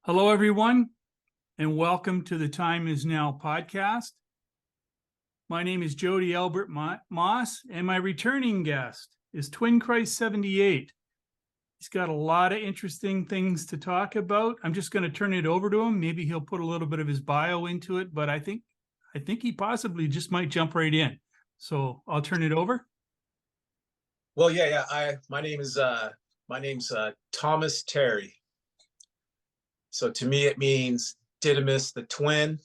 Hello, everyone, and welcome to the Time Is Now podcast. My name is Jody Albert Moss, and my returning guest is TwinChrist78. He's got a lot of interesting things to talk about. I'm just going to turn it over to him. Maybe he'll put a little bit of his bio into it, but I think he possibly just might jump right in. So I'll turn it over. Well, my name's Thomas Terry. So to me, it means Didymus, the twin.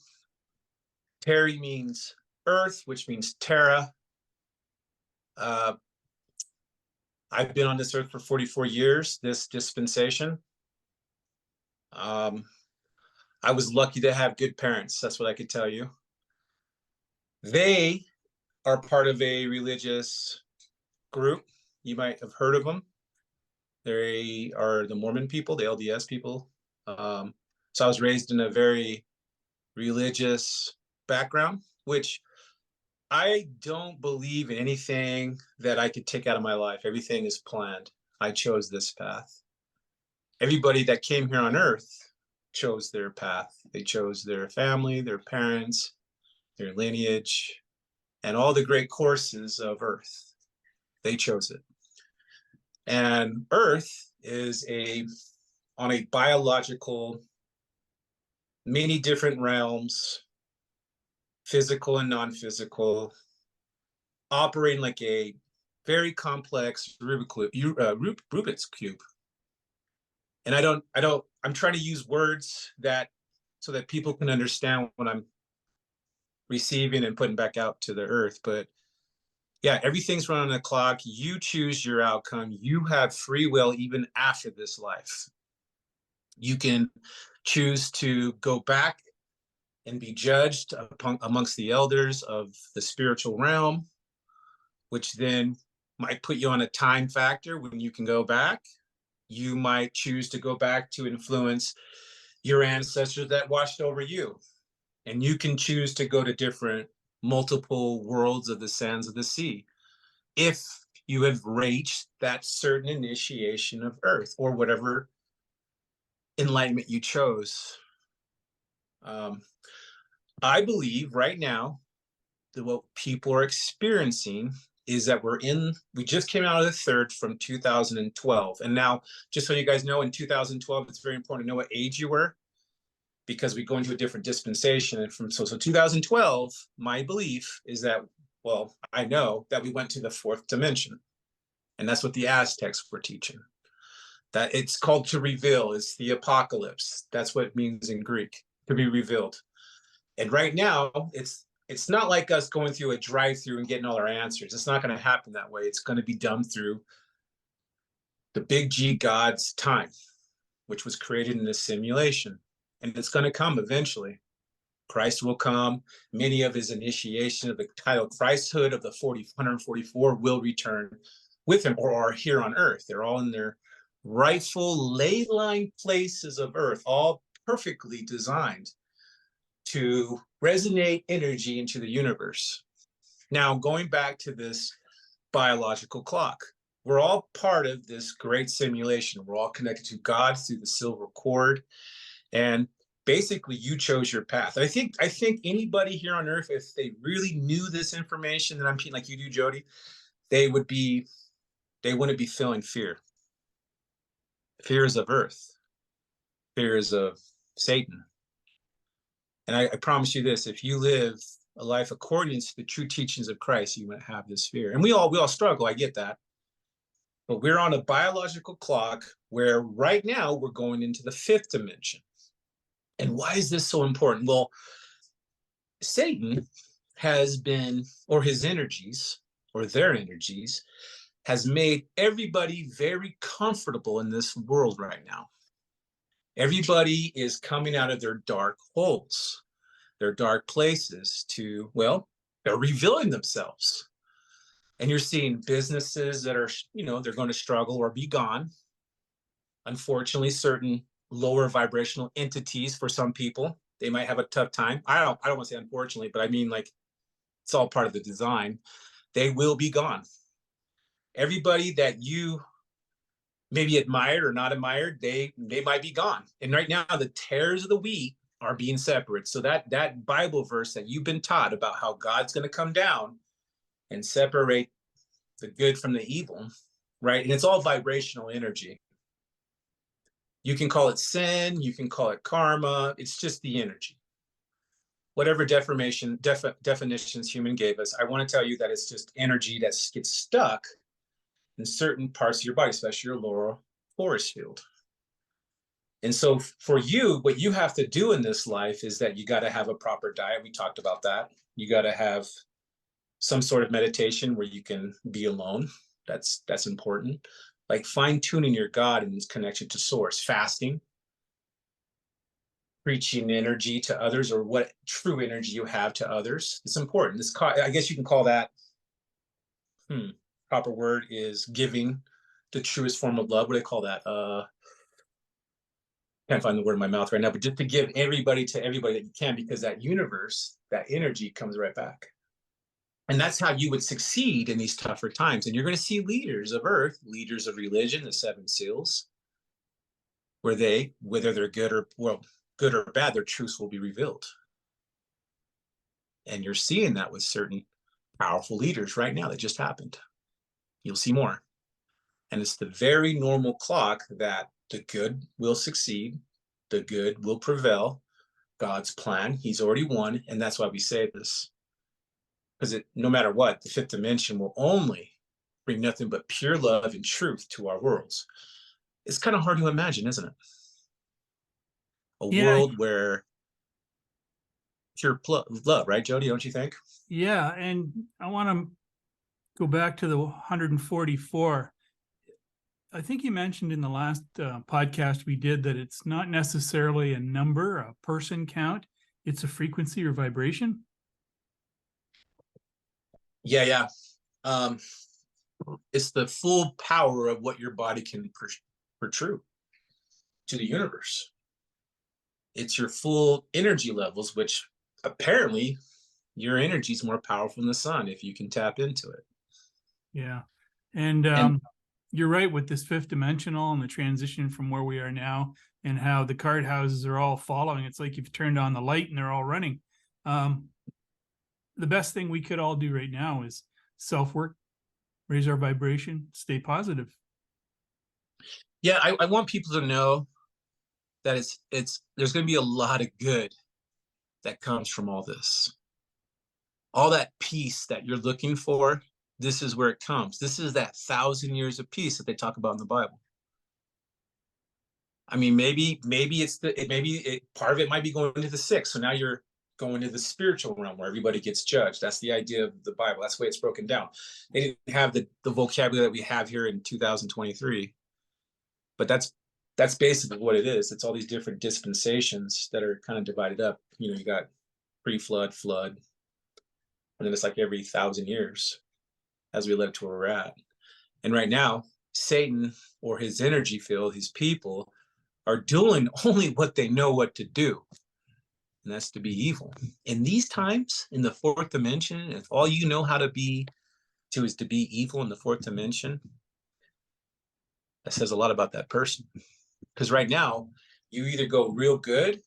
Terry means earth, which means Terra. I've been on this earth for 44 years, this dispensation. I was lucky to have good parents. That's what I could tell you. They are part of a religious group. You might have heard of them. They are the Mormon people, the LDS people. So I was raised in a very religious background, which I don't believe in anything that I could take out of my life. Everything is planned. I chose this path. Everybody that came here on earth chose their path. They chose their family, their parents, their lineage, and all the great courses of earth. They chose it. And earth is on a biological, many different realms, physical and non-physical, operating like a very complex Rubik's cube. And I'm trying to use words so that people can understand what I'm receiving and putting back out to the earth. But yeah, everything's run on the clock. You choose your outcome. You have free will even after this life. You can choose to go back and be judged amongst the elders of the spiritual realm, which then might put you on a time factor when you can go back. You might choose to go back to influence your ancestors that watched over you. And you can choose to go to different multiple worlds of the sands of the sea if you have reached that certain initiation of earth or whatever enlightenment you chose. I believe right now that what people are experiencing is that we just came out of the third from 2012. And now, just so you guys know, in 2012, it's very important to know what age you were, because we go into a different dispensation. And so 2012, my belief is that, well, I know that we went to the fourth dimension. And that's what the Aztecs were teaching. That it's called to reveal. It's the apocalypse. That's what it means in Greek, to be revealed. And right now, it's not like us going through a drive-through and getting all our answers. It's not going to happen that way. It's going to be done through the big G God's time, which was created in a simulation. And it's going to come eventually. Christ will come. Many of his initiation of the title Christhood of the 144 will return with him or are here on earth. They're all in their rightful ley line places of earth, all perfectly designed to resonate energy into the universe. Now, going back to this biological clock, we're all part of this great simulation. We're all connected to God through the silver cord. And basically, you chose your path. I think anybody here on earth, if they really knew this information that I'm teaching, like you do, Jody, they wouldn't be feeling fear. Fears of earth, fears of Satan. And I promise you this, if you live a life according to the true teachings of Christ, you won't have this fear. And we all struggle, I get that. But we're on a biological clock where right now we're going into the fifth dimension. And why is this so important? Well, Satan has been, or his energies, or their energies, has made everybody very comfortable in this world right now. Everybody is coming out of their dark holes, their dark places they're revealing themselves. And you're seeing businesses that are, they're going to struggle or be gone. Unfortunately, certain lower vibrational entities for some people, they might have a tough time. I don't want to say unfortunately, but I mean, like, it's all part of the design. They will be gone. Everybody that you maybe admired or not admired, they might be gone. And right now, the tares of the wheat are being separate. So that Bible verse that you've been taught about how God's going to come down and separate the good from the evil, right? And it's all vibrational energy. You can call it sin, you can call it karma. It's just the energy. Whatever definitions human gave us, I want to tell you that it's just energy that gets stuck in certain parts of your body, especially your lower forest field. And so for you, what you have to do in this life is that you got to have a proper diet. We talked about that. You got to have some sort of meditation where you can be alone. That's important. Like fine-tuning your God and its connection to source, fasting, preaching energy to others, or what true energy you have to others. It's important. I guess you can call that, proper word is giving the truest form of love. What do they call that? Can't find the word in my mouth right now, but just to give everybody to everybody that you can, because that universe, that energy comes right back. And that's how you would succeed in these tougher times. And you're going to see leaders of earth, leaders of religion, the seven seals, where they, whether they're good or bad, their truths will be revealed. And you're seeing that with certain powerful leaders right now. That just happened. You'll see more. And it's the very normal clock that the good will succeed, the good will prevail. God's plan, he's already won. And that's why we say this. Because no matter what, the fifth dimension will only bring nothing but pure love and truth to our worlds. It's kind of hard to imagine, isn't it? A world where pure love, right, Jody? Don't you think? Yeah. And I want to go back to the 144. I think you mentioned in the last podcast we did that it's not necessarily a number, a person count. It's a frequency or vibration. Yeah. It's the full power of what your body can protrude to the universe. It's your full energy levels, which apparently your energy is more powerful than the sun if you can tap into it. Yeah. And you're right with this fifth dimensional and the transition from where we are now and how the card houses are all following. It's like you've turned on the light and they're all running. The best thing we could all do right now is self-work, raise our vibration, stay positive. Yeah, I want people to know that there's going to be a lot of good that comes from all this. All that peace that you're looking for, this is where it comes. This is that 1,000 years of peace that they talk about in the Bible. I mean, maybe part of it might be going into the sixth. So now you're going to the spiritual realm where everybody gets judged. That's the idea of the Bible. That's the way it's broken down. They didn't have the vocabulary that we have here in 2023, but that's basically what it is. It's all these different dispensations that are kind of divided up. You know, you got pre-flood, flood, and then it's like every 1,000 years as we led to where we're at. And right now, Satan or his energy field, his people, are doing only what they know what to do, and that's to be evil. In these times, in the fourth dimension, if all you know how to be is to be evil in the fourth dimension, that says a lot about that person. Because right now, you either go real good,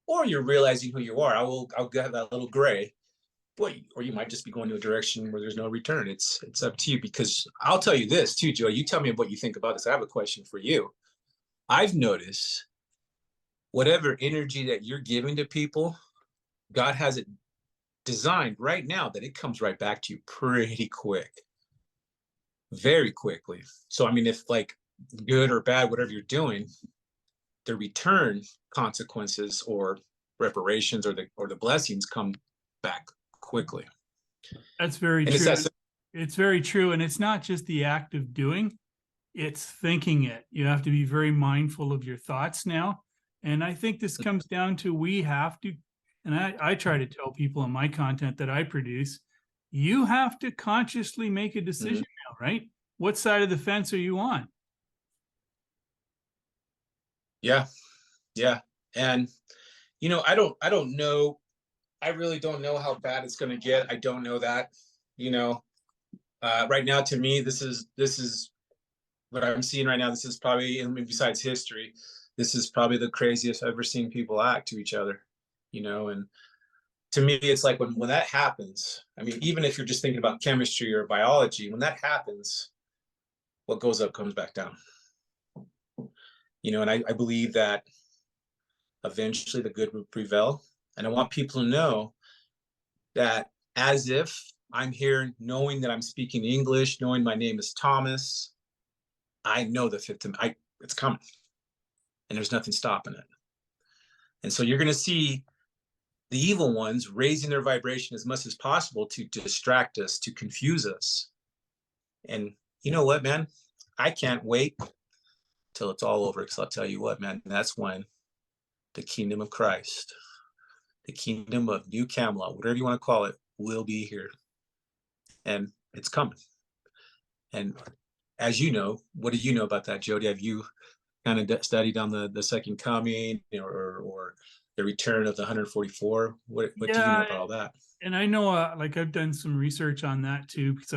or you're realizing who you are. I'll get that little gray, or you might just be going to a direction where there's no return. It's up to you. Because I'll tell you this too, Joe. You tell me what you think about this. I have a question for you. I've noticed whatever energy that you're giving to people, God has it designed right now that it comes right back to you pretty quick, very quickly. So, I mean, if like good or bad, whatever you're doing, the return consequences or reparations or the blessings come back quickly. That's very true. It's very true. And it's not just the act of doing, it's thinking it. You have to be very mindful of your thoughts now. And I think this comes down to we have to, and I try to tell people in my content that I produce, you have to consciously make a decision now, right? What side of the fence are you on? Yeah. And I don't know. I really don't know how bad it's going to get. I don't know that. Right now, to me, this is what I'm seeing right now, this is probably, I mean, besides history, this is probably the craziest I've ever seen people act to each other, and to me, it's like when that happens, I mean, even if you're just thinking about chemistry or biology, when that happens, what goes up comes back down. And I believe that eventually the good will prevail. And I want people to know that as if I'm here knowing that I'm speaking English, knowing my name is Thomas, I know the fifth, it's coming and there's nothing stopping it. And so you're going to see the evil ones raising their vibration as much as possible to distract us, to confuse us. And you know what, man? I can't wait till it's all over, because I'll tell you what, man, that's when the kingdom of Christ, the kingdom of New Camelot, whatever you want to call it, will be here. And it's coming. And as you know, what do you know about that, Jody? Have you kind of studied on the second coming, or the return of the 144? What do you know about all that? And I know, like I've done some research on that too, because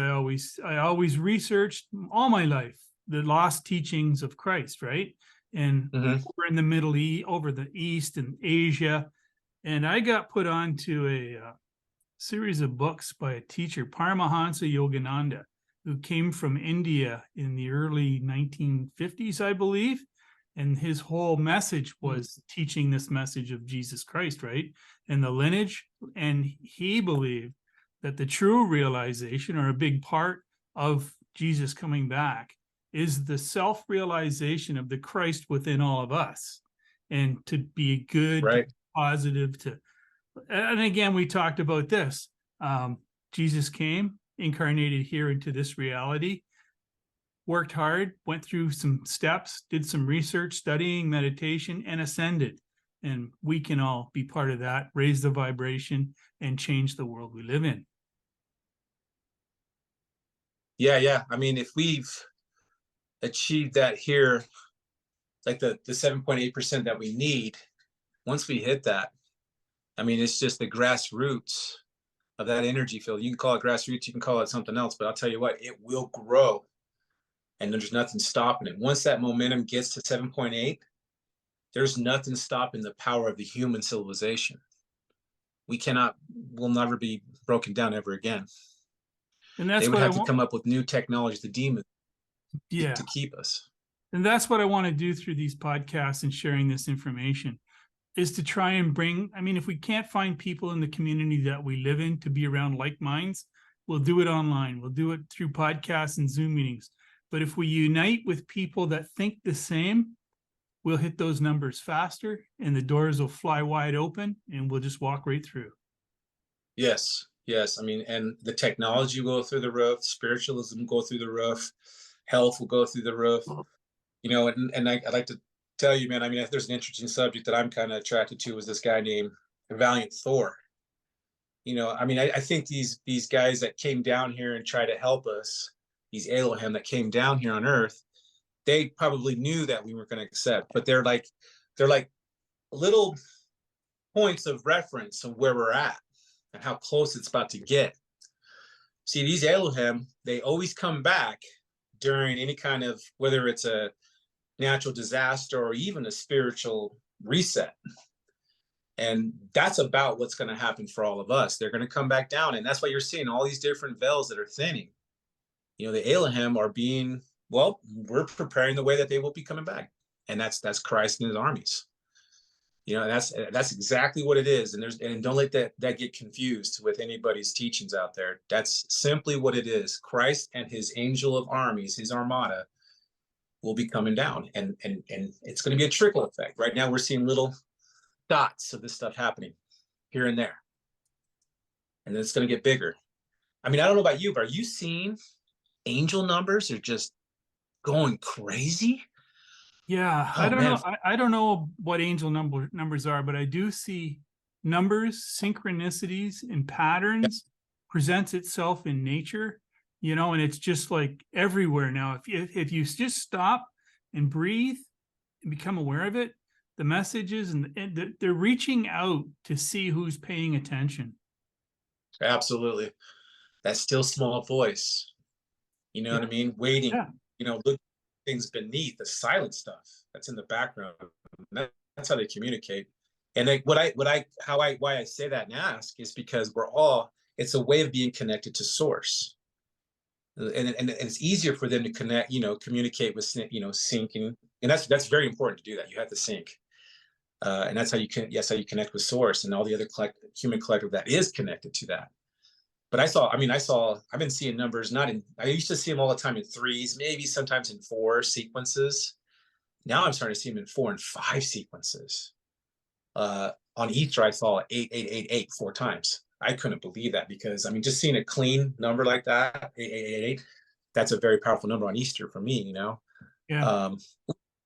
I always researched all my life the lost teachings of Christ, right? And we're in the Middle East, over the East and Asia, and I got put onto a series of books by a teacher, Paramahansa Yogananda, who came from India in the early 1950s, I believe. And his whole message was teaching this message of Jesus Christ, right? And the lineage. And he believed that the true realization, or a big part of Jesus coming back, is the self-realization of the Christ within all of us. And to be good, right, positive, and again, we talked about this. Jesus came, incarnated here into this reality, worked hard, went through some steps, did some research, studying, meditation, and ascended. And we can all be part of that, raise the vibration, and change the world we live in. Yeah. I mean, if we've achieved that here, like the 7.8% that we need, once we hit that, I mean, it's just the grassroots of that energy field. You can call it grassroots, you can call it something else, but I'll tell you what, it will grow. And there's nothing stopping it. Once that momentum gets to 7.8, there's nothing stopping the power of the human civilization. We'll never be broken down ever again. And that's they would what have to come up with new technologies, the demons, to keep us. And that's what I want to do through these podcasts and sharing this information, is to try and bring, I mean, if we can't find people in the community that we live in to be around like minds, we'll do it online. We'll do it through podcasts and Zoom meetings. But if we unite with people that think the same, we'll hit those numbers faster and the doors will fly wide open and we'll just walk right through. Yes. I mean, and the technology will go through the roof, spiritualism will go through the roof, health will go through the roof. And I'd like to tell you, man, I mean, if there's an interesting subject that I'm kind of attracted to, is this guy named Valiant Thor. I mean, I think these guys that came down here and tried to help us, these Elohim that came down here on Earth, they probably knew that we weren't going to accept, but they're like little points of reference of where we're at and how close it's about to get. See, these Elohim, they always come back during any kind of, whether it's a natural disaster or even a spiritual reset. And that's about what's going to happen for all of us. They're going to come back down. And that's why you're seeing all these different veils that are thinning. The Elohim are being, well, we're preparing the way that they will be coming back. And that's Christ and his armies. That's exactly what it is. And don't let that get confused with anybody's teachings out there. That's simply what it is. Christ and his angel of armies, his armada, will be coming down. And it's going to be a trickle effect. Right now, we're seeing little dots of this stuff happening here and there. And then it's going to get bigger. I mean, I don't know about you, but are you seeing angel numbers are just going crazy? Yeah, I don't know. I don't know what angel numbers are, but I do see numbers, synchronicities, and patterns presents itself in nature, and it's just like everywhere now. If you just stop and breathe and become aware of it, the messages and they're reaching out to see who's paying attention. Absolutely. That still small voice. You know what I mean? Waiting, look things beneath the silent stuff that's in the background. That's how they communicate. And why I say that and ask is because it's a way of being connected to source. And it's easier for them to connect, communicate with, syncing. And that's very important to do that. You have to sync. And that's how you connect with source and all the other human collective that is connected to that. But I've been seeing numbers, I used to see them all the time in 3s, maybe sometimes in 4 sequences. Now I'm starting to see them in 4 and 5 sequences. On Easter, I saw 8888 4 times. I couldn't believe that because just seeing a clean number like that, 8888, that's a very powerful number on Easter for me, Yeah.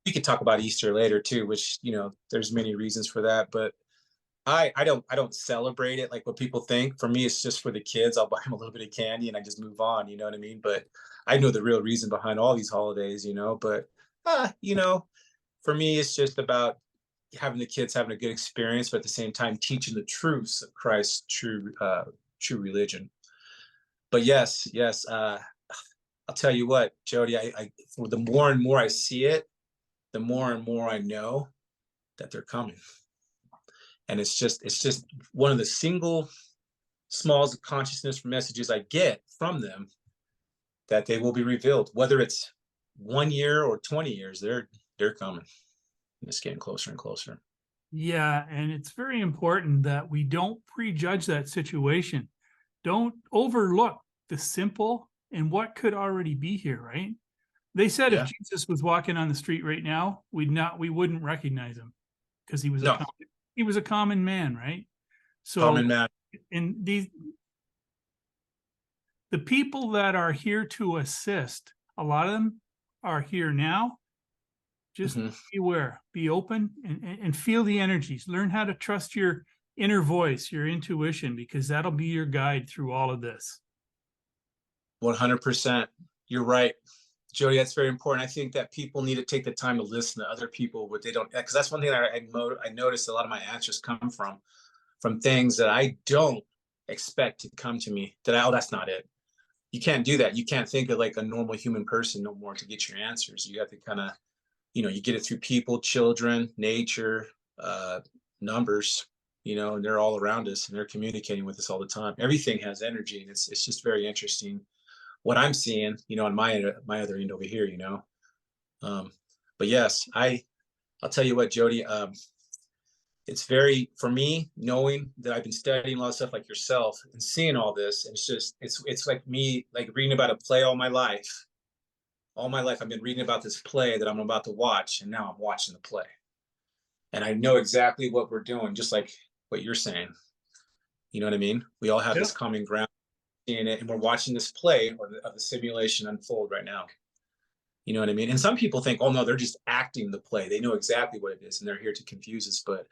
We could talk about Easter later too, which, there's many reasons for that, but I don't celebrate it like what people think. For me, it's just for the kids. I'll buy them a little bit of candy and I just move on, you know what I mean? But I know the real reason behind all these holidays, but for me, it's just about having the kids having a good experience, but at the same time teaching the truths of Christ's true religion. But yes, I'll tell you what, Jody, the more and more I see it, the more and more I know that they're coming. And it's just one of the single smalls of consciousness messages I get from them, that they will be revealed, whether it's 1 year or 20 years, they're coming. And it's getting closer and closer. Yeah, and it's very important that we don't prejudge that situation. Don't overlook the simple and what could already be here, right? They said Yeah. if Jesus was walking on the street right now, we wouldn't recognize him because he was a common man, right? So Common man. and the people that are here to assist, a lot of them are here now. Just be aware, be open, and feel the energies. Learn how to trust your inner voice, your intuition, because that'll be your guide through all of this. 100%. You're right, Jody. That's very important. I think that people need to take the time to listen to other people, what they don't, because that's one thing that I noticed a lot of my answers come from things that I don't expect to come to me. That's not it. You can't do that. You can't think of like a normal human person no more to get your answers. You have to kind of, you get it through people, children, nature, numbers, and they're all around us and they're communicating with us all the time. Everything has energy, and it's just very interesting what I'm seeing, on my other end over here, but yes, I'll tell you what, Jody, it's very, for me, knowing that I've been studying a lot of stuff like yourself and seeing all this, and it's like me, like reading about a play all my life. All my life, I've been reading about this play that I'm about to watch, and now I'm watching the play. And I know exactly what we're doing, just like what you're saying. You know what I mean? We all have this common ground in it, and we're watching this play of the simulation unfold right now. You know what I mean? And some people think, oh no, they're just acting the play. They know exactly what it is, and they're here to confuse us. But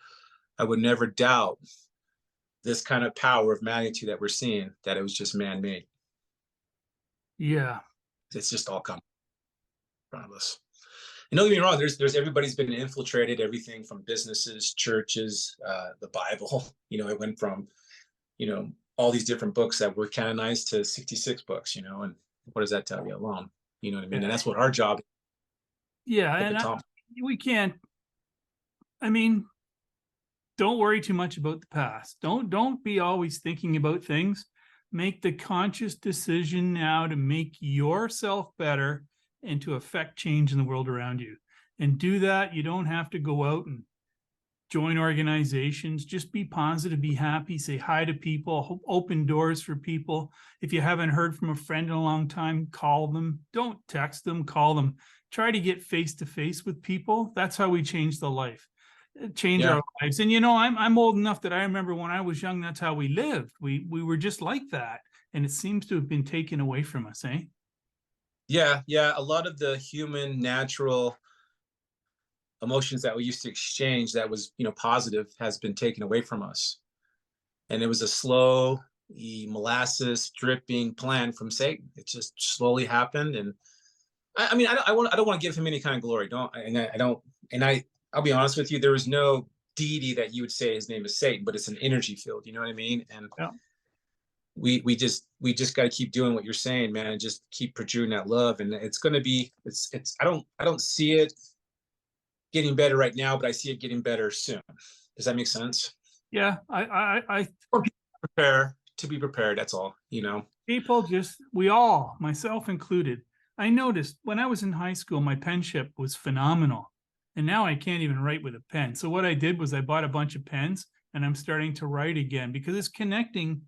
I would never doubt this kind of power of magnitude that we're seeing, that it was just man-made. Yeah. It's just all coming in front of us. And don't get me wrong, there's everybody's been infiltrated, everything from businesses, churches, the Bible. It went from, all these different books that were canonized to 66 books, and what does that tell you alone? You know what I mean? And that's what our job is. Yeah, and we can't, don't worry too much about the past. Don't be always thinking about things. Make the conscious decision now to make yourself better and to affect change in the world around you. And do that. You don't have to go out and join organizations. Just be positive, be happy, say hi to people, open doors for people. If you haven't heard from a friend in a long time, call them. Don't text them, call them. Try to get face-to-face with people. That's how we change our lives. And I'm old enough that I remember when I was young, that's how we lived. We were just like that. And it seems to have been taken away from us, eh? Yeah. A lot of the human natural emotions that we used to exchange that was, positive, has been taken away from us. And it was a slow molasses dripping plan from Satan. It just slowly happened. And I don't want to give him any kind of glory. I'll be honest with you, there was no deity that you would say his name is Satan, but it's an energy field. You know what I mean? And we just got to keep doing what you're saying, man, and just keep protruding that love. And it's going to be, it's I don't see it getting better right now, but I see it getting better soon. Does that make sense? Yeah, I Or prepare to be prepared. That's all, you know. people just, we all, myself included, I noticed when I was in high school, my penmanship was phenomenal. And now I can't even write with a pen. So what I did was I bought a bunch of pens and I'm starting to write again because it's connecting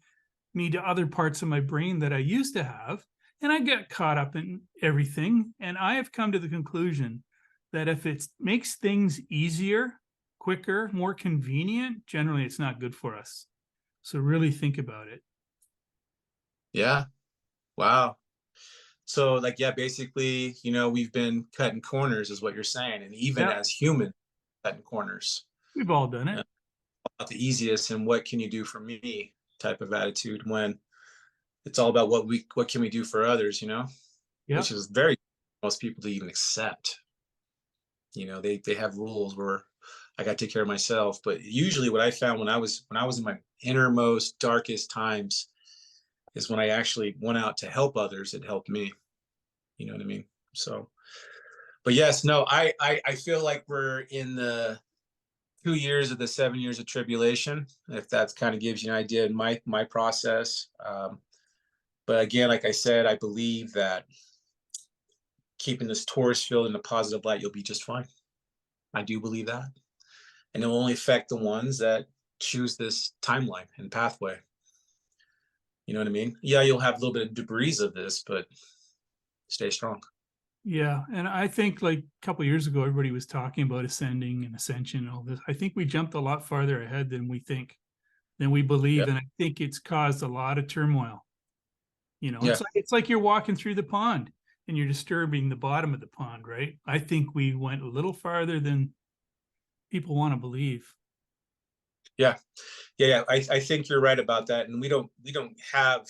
me to other parts of my brain that I used to have. And I get caught up in everything. And I have come to the conclusion that if it makes things easier, quicker, more convenient, generally it's not good for us. So really think about it. Yeah. Wow. So like, yeah, basically, we've been cutting corners is what you're saying. And even Yeah, as human cutting corners, we've all done uh, it. not the easiest and what can you do for me type of attitude, when it's all about what can we do for others, Yeah. which is very most people to even accept. They have rules where I got to take care of myself. But usually what I found when I was in my innermost, darkest times is when I actually went out to help others, it helped me. You know what I mean? So, but yes, no, I feel like we're in the 2 years of the 7 years of tribulation, if that kind of gives you an idea in my process. But again, like I said, I believe that keeping this Taurus field in a positive light, you'll be just fine. I do believe that. And it will only affect the ones that choose this timeline and pathway. You know what I mean? Yeah, you'll have a little bit of debris of this, but stay strong. Yeah. And I think like a couple of years ago, everybody was talking about ascending and ascension and all this. I think we jumped a lot farther ahead than we think, than we Yeah. believe. And I think it's caused a lot of turmoil. Yeah. It's like you're walking through the pond and you're disturbing the bottom of the pond, right? I think we went a little farther than people want to believe. Yeah. Yeah. I think you're right about that. And we don't have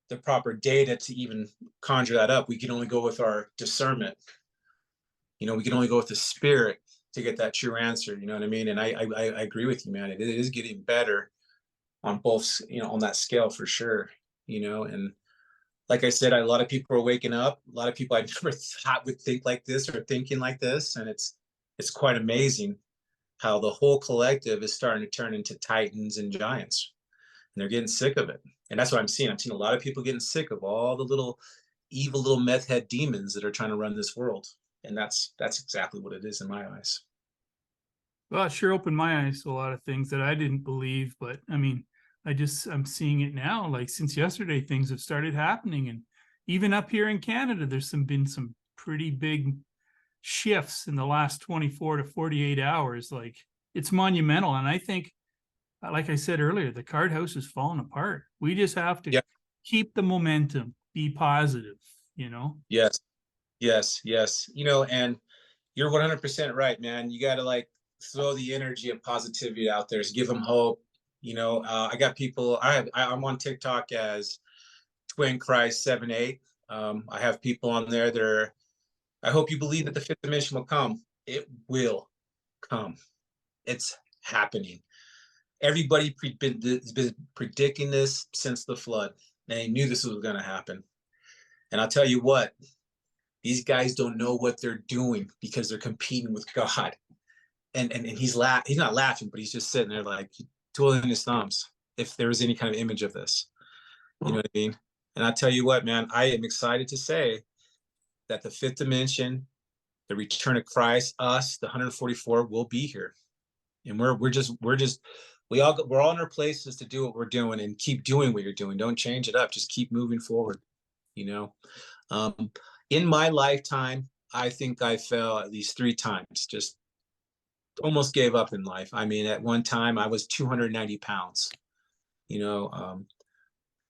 the proper data to even conjure that up. We can only go with our discernment. We can only go with the spirit to get that true answer. You know what I mean? And I agree with you, man. It is getting better on both, on that scale for sure. And like I said, a lot of people are waking up. A lot of people I never thought would think like this or thinking like this, and it's quite amazing how the whole collective is starting to turn into titans and giants, and they're getting sick of it. And that's what I'm seeing. I'm seeing a lot of people getting sick of all the little evil little meth head demons that are trying to run this world, and that's exactly what it is in my eyes. Well, it sure opened my eyes to a lot of things that I didn't believe. But I mean, I'm seeing it now. Like since yesterday, things have started happening. And even up here in Canada, been some pretty big shifts in the last 24 to 48 hours. Like it's monumental. And I think, like I said earlier, the card house is falling apart. We just have to Yeah. keep the momentum, be positive. Yes. Yes. Yes. And you're 100% right, man. You got to like throw the energy of positivity out there. Give them hope. I got people. I'm on TikTok as TwinChrist78. I have people on there. I hope you believe that the fifth dimension will come. It will come. It's happening. Everybody has been predicting this since the flood. They knew this was going to happen. And I'll tell you what, these guys don't know what they're doing because they're competing with God. And he's not laughing, but he's just sitting there like twiddling his thumbs. If there was any kind of image of this, you know what I mean? And I tell you what, man, I am excited to say that the fifth dimension, the return of Christ, us, the 144 will be here. And we're all in our places to do what we're doing and keep doing what you're doing. Don't change it up. Just keep moving forward. You know, in my lifetime, I think I fell at least 3 times. Just almost gave up in life. I mean, at one time I was 290 pounds. You know,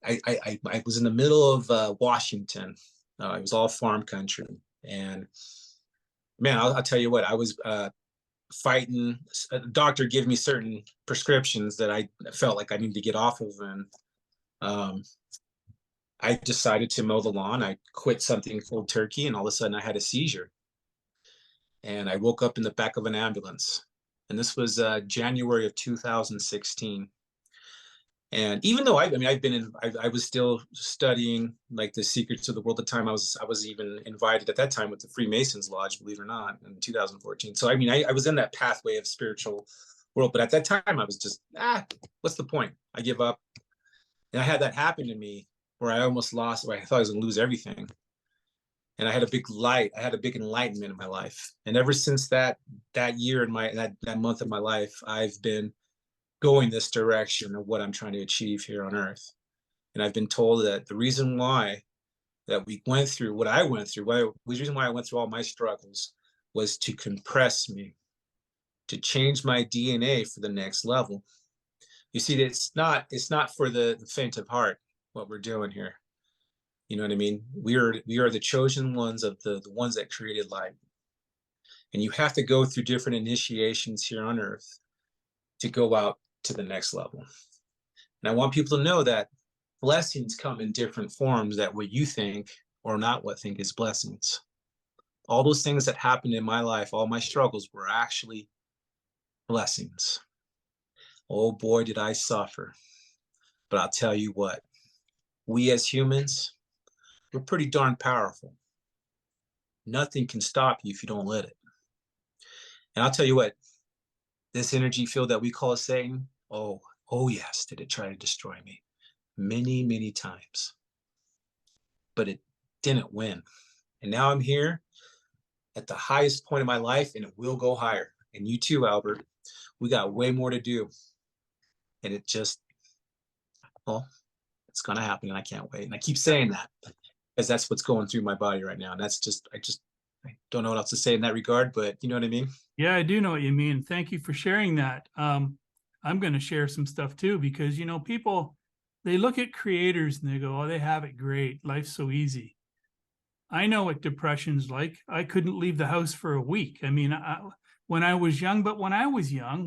I was in the middle of Washington. It was all farm country, and man, I'll tell you what, I was fighting. A doctor gave me certain prescriptions that I felt like I needed to get off of, and um, I decided to mow the lawn. I quit something cold turkey, and all of a sudden I had a seizure, and I woke up in the back of an ambulance. And this was January of 2016. And even though I was still studying like the secrets of the world at the time. I was even invited at that time with the Freemasons Lodge, believe it or not, in 2014. So I was in that pathway of spiritual world, but at that time I was just, what's the point? I give up. And I had that happen to me where I almost lost, where I thought I was gonna lose everything. And I had a big light, I had a big enlightenment in my life. And ever since that year in that month of my life, I've been going this direction of what I'm trying to achieve here on earth. And I've been told that the reason why that we went through what I went through, the reason why I went through all my struggles was to compress me, to change my DNA for the next level. You see, it's not for the faint of heart what we're doing here. You know what I mean? We are the chosen ones of the ones that created light. And you have to go through different initiations here on earth to go out to the next level. And I want people to know that blessings come in different forms, that what you think or not what think is blessings. All those things that happened in my life, all my struggles, were actually blessings. Oh boy, did I suffer. But I'll tell you what, we as humans, we're pretty darn powerful. Nothing can stop you if you don't let it. And I'll tell you what, this energy field that we call Satan, oh yes, did it try to destroy me many, many times. But it didn't win. And now I'm here at the highest point of my life, and it will go higher. And you too, Albert. We got way more to do. And it just, well, it's going to happen, and I can't wait. And I keep saying that because that's what's going through my body right now. And that's just, I don't know what else to say in that regard, but you know what I mean? Yeah, I do know what you mean. Thank you for sharing that. I'm going to share some stuff too, because, people, they look at creators and they go, oh, they have it great. Life's so easy. I know what depression's like. I couldn't leave the house for a week. I mean, when I was young,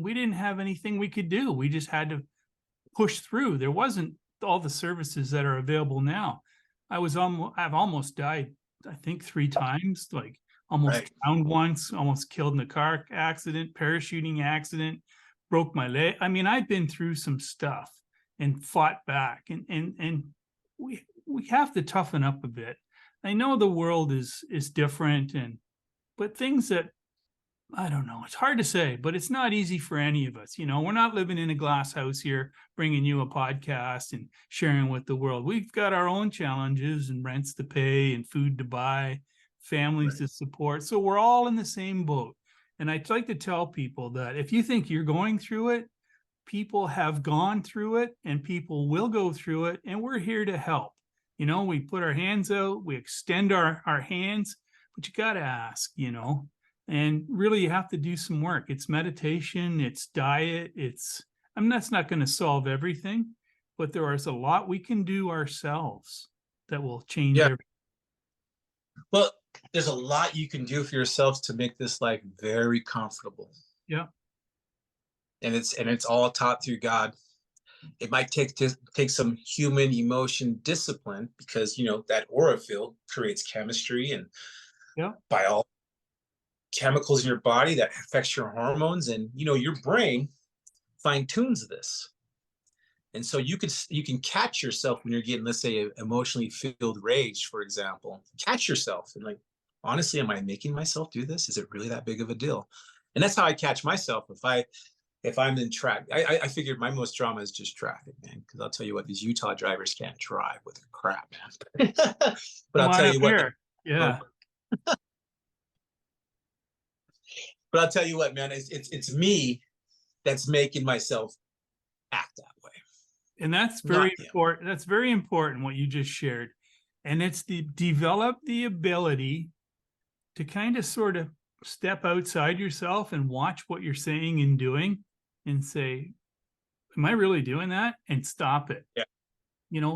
we didn't have anything we could do. We just had to push through. There wasn't all the services that are available now. I've almost died, I think 3 times, like almost drowned once, almost killed in a car accident, parachuting accident, broke my leg. I mean, I've been through some stuff and fought back, and we have to toughen up a bit. I know the world is different, but things that, I don't know, it's hard to say, but it's not easy for any of us. We're not living in a glass house here, bringing you a podcast and sharing with the world. We've got our own challenges and rents to pay and food to buy, families to support. So we're all in the same boat. And I'd like to tell people that if you think you're going through it, people have gone through it and people will go through it. And we're here to help. We put our hands out, we extend our hands, but you got to ask, and really you have to do some work. It's meditation, it's diet, that's not going to solve everything, but there is a lot we can do ourselves that will change everything. Well, there's a lot you can do for yourselves to make this life very comfortable. Yeah. And it's all taught through God. It might take some human emotion discipline, because that aura field creates chemistry and by all chemicals in your body that affects your hormones, and your brain fine tunes this. And so you can catch yourself when you're getting, let's say, emotionally filled rage, for example. Catch yourself and like, honestly, am I making myself do this? Is it really that big of a deal? And that's how I catch myself if I'm in traffic. I figured my most drama is just traffic, man. Because I'll tell you what, these Utah drivers can't drive with crap, man. But I'll tell you what, yeah. But I'll tell you what, man, it's me that's making myself act that way. And that's very important. That's very important what you just shared. And it's develop the ability to kind of sort of step outside yourself and watch what you're saying and doing and say, am I really doing that? And stop it. Yeah.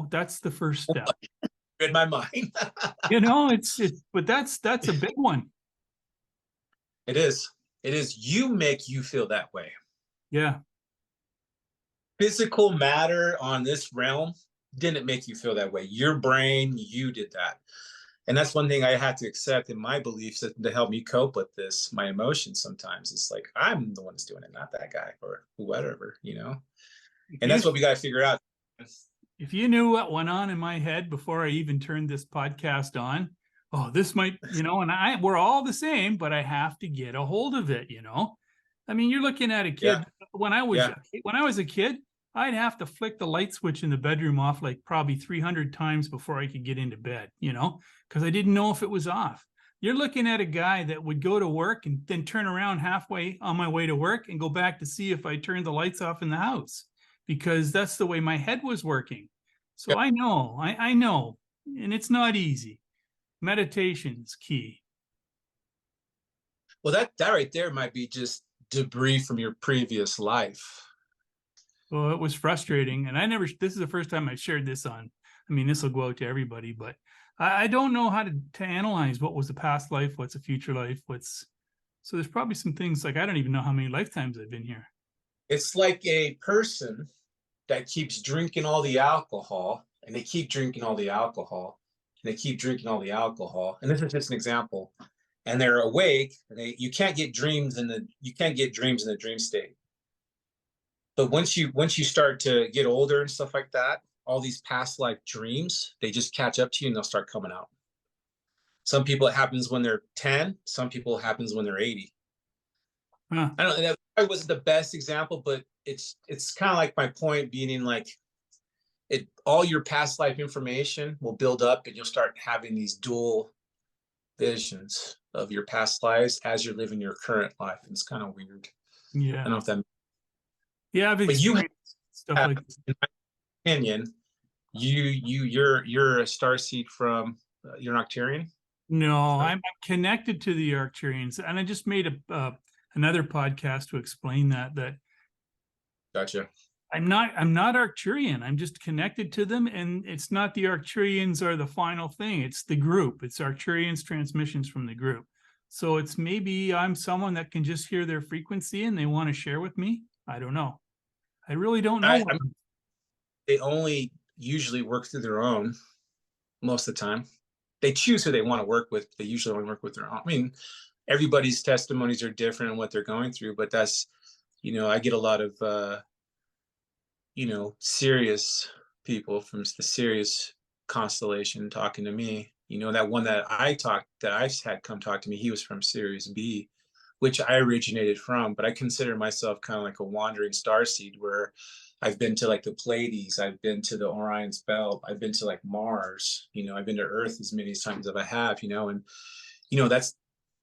That's the first step. In my mind. But that's a big one. It is. You make you feel that way. Yeah. Physical matter on this realm didn't make you feel that way. Your brain, you did that. And that's one thing I had to accept in my beliefs to help me cope with this, my emotions sometimes. It's like, I'm the one that's doing it, not that guy or whatever, And that's what we got to figure out. if you knew what went on in my head before I even turned this podcast on, oh, this might, and we're all the same, but I have to get a hold of it, I mean, you're looking at a kid. Yeah. When I was Yeah. a kid, I'd have to flick the light switch in the bedroom off like probably 300 times before I could get into bed, because I didn't know if it was off. You're looking at a guy that would go to work and then turn around halfway on my way to work and go back to see if I turned the lights off in the house, because that's the way my head was working. So Yeah. I know, and it's not easy. Meditation is key. Well, that right there might be just debris from your previous life. Well, it was frustrating, and this is the first time I shared this on. I mean, this will go out to everybody, but I don't know how to analyze what was the past life, what's a future life, so there's probably some things like I don't even know how many lifetimes I've been here. It's like a person that keeps drinking all the alcohol, and they keep drinking all the alcohol, and they keep drinking all the alcohol. And this is just an example. And they're awake, and you can't get dreams in the dream state. But once you start to get older and stuff like that, all these past life dreams, they just catch up to you and they'll start coming out. Some people it happens when they're 10, some people it happens when they're 80. Huh. I don't know, that wasn't the best example, but it's kind of like my point being in like all your past life information will build up and you'll start having these dual visions of your past lives as you're living your current life. And it's kind of weird. Yeah. I don't know if that. Yeah, I've experienced stuff like this. In my opinion, you're a starseed from you're an Arcturian. No, I'm connected to the Arcturians, and I just made another podcast to explain that Gotcha. I'm not Arcturian. I'm just connected to them, and it's not the Arcturians are the final thing. It's the group. It's Arcturians transmissions from the group. So it's maybe I'm someone that can just hear their frequency and they want to share with me. I don't know. I really don't know. They only usually work through their own most of the time. They choose who they want to work with. They usually only work with their own. I mean, everybody's testimonies are different and what they're going through, but that's, I get a lot of, serious people from the Sirius constellation talking to me. That one that I had come talk to me, he was from Sirius B, which I originated from, but I consider myself kind of like a wandering starseed where I've been to like the Pleiades, I've been to the Orion's belt, I've been to like Mars, I've been to Earth as many times as I have, and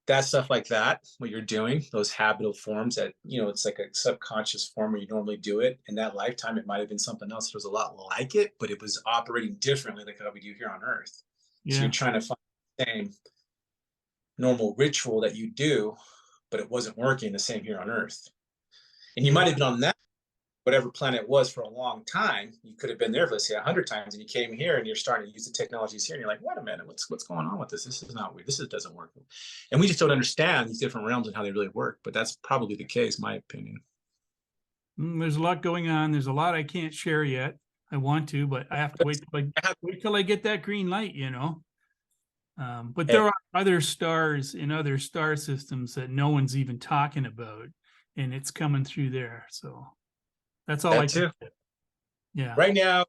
that stuff like that, what you're doing, those habitable forms that, it's like a subconscious form where you normally do it. In that lifetime, it might have been something else that was a lot like it, but it was operating differently like how we do here on Earth. Yeah. So you're trying to find the same normal ritual that you do, but it wasn't working the same here on Earth. And you might have been on that, whatever planet it was, for a long time. You could have been there for, let's say, 100 times, and you came here and you're starting to use the technologies here, and you're like, wait a minute, what's going on with this? This is not weird. This doesn't work. And we just don't understand these different realms and how they really work. But that's probably the case, my opinion. There's a lot going on. There's a lot I can't share yet. I want to, but I have to wait till I get that green light, But there are other stars in other star systems that no one's even talking about, and it's coming through there. So that's all I can do. Yeah. Right now,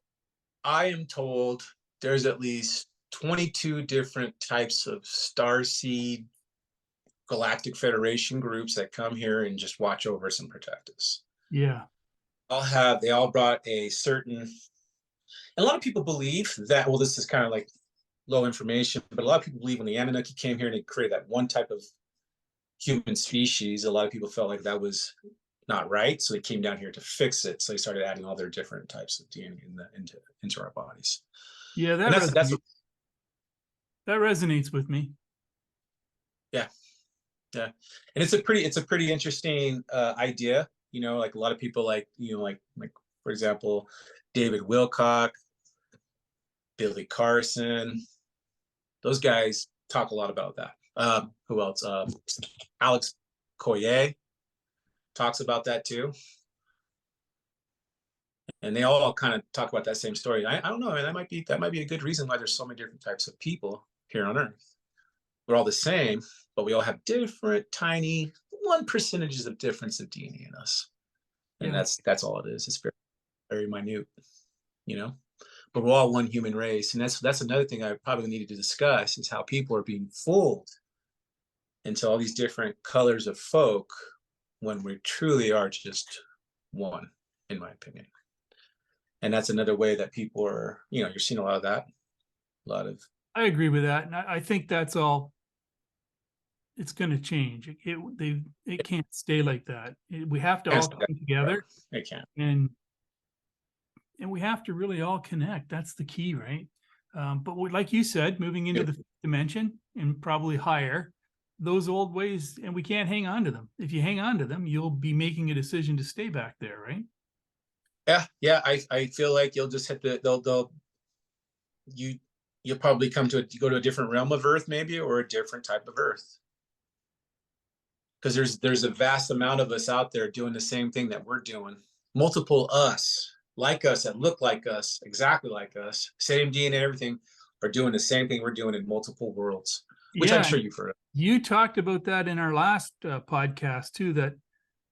I am told there's at least 22 different types of starseed galactic federation groups that come here and just watch over us and protect us. Yeah. They all brought a certain, and a lot of people believe that, well, this is kind of like low information, but a lot of people believe when the Anunnaki came here and they created that one type of human species, a lot of people felt like that was not right, so they came down here to fix it. So they started adding all their different types of DNA into our bodies. Yeah, that resonates with me. Yeah, and it's a pretty interesting idea. Like a lot of people like for example, David Wilcock, Billy Carson, those guys talk a lot about that. Who else? Alex Coyer talks about that too. And they all kind of talk about that same story. I don't know, man, that might be a good reason why there's so many different types of people here on Earth. We're all the same, but we all have different tiny 1% of difference of DNA in us. And that's all it is. It's very, very minute. but we're all one human race. And that's another thing I probably needed to discuss, is how people are being fooled into all these different colors of folk when we truly are just one, in my opinion. And that's another way that people are, you're seeing a lot of that. A lot of I agree with that. And I think that's all. It's going to change. It can't stay like that. We have to all come together. It can't. And we have to really all connect. That's the key, right? But like you said, moving into the fifth dimension and probably higher, those old ways, and we can't hang on to them. If you hang on to them, you'll be making a decision to stay back there, right? Yeah. I feel like you'll just hit you'll probably go to a different realm of Earth, maybe, or a different type of Earth. Because there's a vast amount of us out there doing the same thing that we're doing. Multiple us, like us, that look like us, exactly like us, same DNA and everything, are doing the same thing we're doing in multiple worlds, which I'm sure you've heard of. You talked about that in our last podcast too, that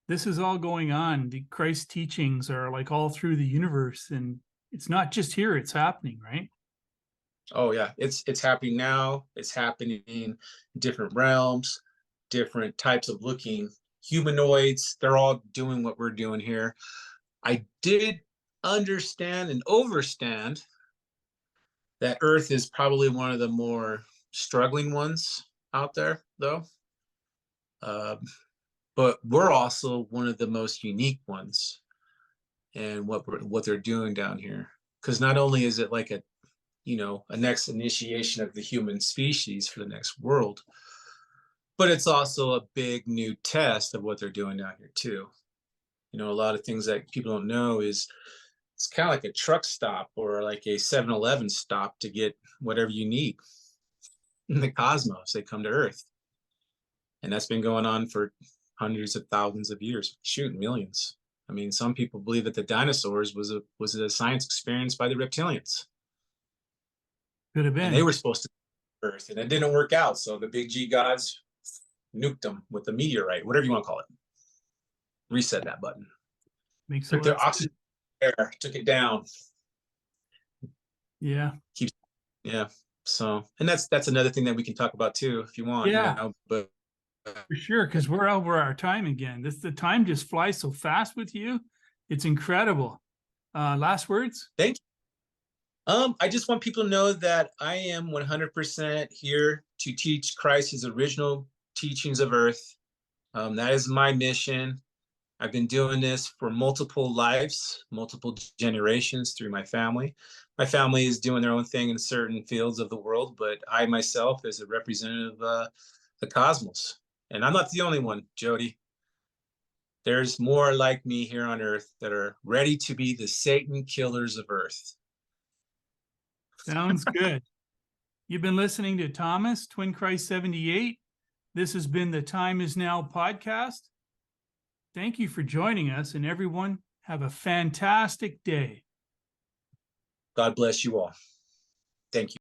this is all going on. The Christ teachings are like all through the universe, and it's not just here, it's happening, right? Oh yeah, it's happening now. It's happening in different realms, different types of looking humanoids. They're all doing what we're doing here. I did understand and overstand that Earth is probably one of the more struggling ones out there, though. But we're also one of the most unique ones, and what they're doing down here. Because not only is it like a next initiation of the human species for the next world, but it's also a big new test of what they're doing down here too. A lot of things that people don't know is it's kind of like a truck stop or like a 7-Eleven stop to get whatever you need in the cosmos. They come to Earth. And that's been going on for hundreds of thousands of years, shoot, millions. I mean, some people believe that the dinosaurs was a science experience by the reptilians. Could have been. And they were supposed to Earth, and it didn't work out. So the big G gods nuked them with a meteorite, whatever you want to call it. Reset that button. Makes took their oxygen air, took it down. Yeah. Yeah. So, and that's another thing that we can talk about too, if you want. Yeah. But for sure, because we're over our time again. The time just flies so fast with you. It's incredible. Last words? Thank you. I just want people to know that I am 100% here to teach Christ's original teachings of Earth. That is my mission. I've been doing this for multiple lives, multiple generations through my family. My family is doing their own thing in certain fields of the world, but I myself is a representative of the cosmos. And I'm not the only one, Jody. There's more like me here on Earth that are ready to be the Satan killers of Earth. Sounds good. You've been listening to Thomas, TwinChrist78. This has been the Time Is Now podcast. Thank you for joining us, and everyone, have a fantastic day. God bless you all. Thank you.